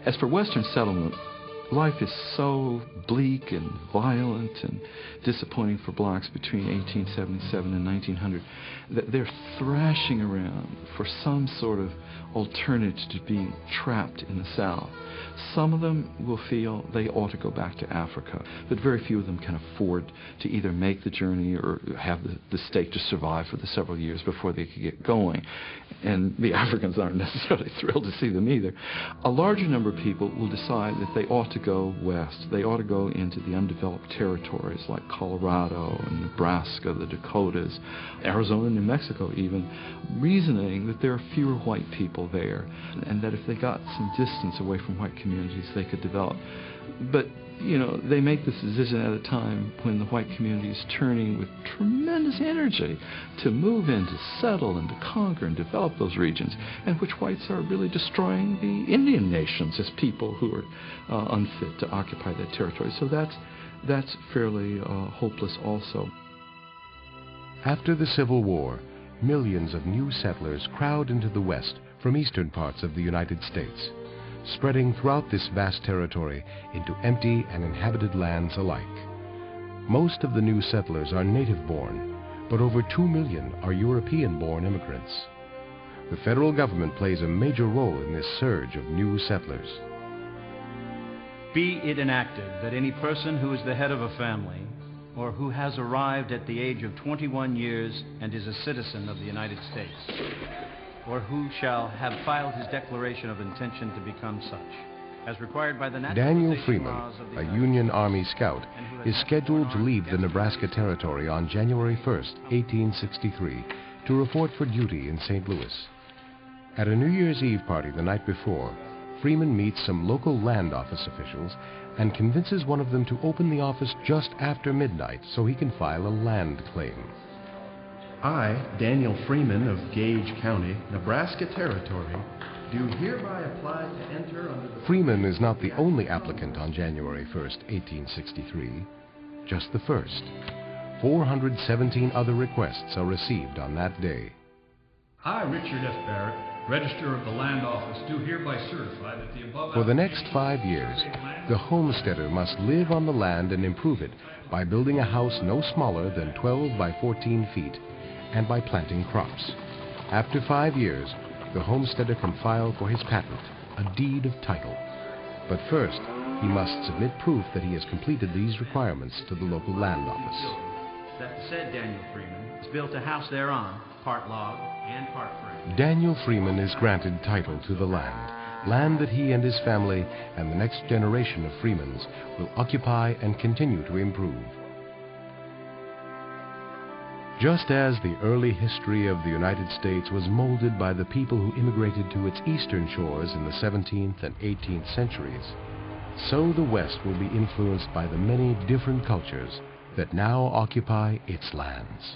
As for Western settlement, life is so bleak and violent and disappointing for blacks between 1877 and 1900 that they're thrashing around for some sort of alternative to being trapped in the South. Some of them will feel they ought to go back to Africa, but very few of them can afford to either make the journey or have the stake to survive for the several years before they could get going. And the Africans aren't necessarily thrilled to see them either. A larger number of people will decide that they ought to go west. They ought to go into the undeveloped territories like Colorado and Nebraska, the Dakotas, Arizona, New Mexico even, reasoning that there are fewer white people there and that if they got some distance away from white communities they could develop. But you know, they make this decision at a time when the white community is turning with tremendous energy to move in, to settle and to conquer and develop those regions, and which whites are really destroying the Indian nations as people who are unfit to occupy that territory. So that's fairly hopeless also. After the Civil War, millions of new settlers crowd into the West from eastern parts of the United States, spreading throughout this vast territory into empty and inhabited lands alike. Most of the new settlers are native-born, but over 2 million are European-born immigrants. The federal government plays a major role in this surge of new settlers. Be it enacted that any person who is the head of a family or who has arrived at the age of 21 years and is a citizen of the United States, or who shall have filed his declaration of intention to become such, as required by the Daniel naturalization Freeman, laws of the a United Union States, Army scout, and who has is not scheduled to borne leave the arms Nebraska Territory on January 1st, 1863, to report for duty in St. Louis. At a New Year's Eve party the night before, Freeman meets some local land office officials and convinces one of them to open the office just after midnight so he can file a land claim. I, Daniel Freeman of Gage County, Nebraska Territory, do hereby apply to enter under the... Freeman is not the only applicant on January 1st, 1863, just the first. 417 other requests are received on that day. I, Richard F. Barrett, Register of the Land Office, do hereby certify that the above... For the next 5 years, the homesteader must live on the land and improve it by building a house no smaller than 12 by 14 feet and by planting crops. After 5 years, the homesteader can file for his patent, a deed of title. But first, he must submit proof that he has completed these requirements to the local land office. That said Daniel Freeman has built a house thereon, part log and part frame. Daniel Freeman is granted title to the land that he and his family and the next generation of Freemans will occupy and continue to improve. Just as the early history of the United States was molded by the people who immigrated to its eastern shores in the 17th and 18th centuries, so the West will be influenced by the many different cultures that now occupy its lands.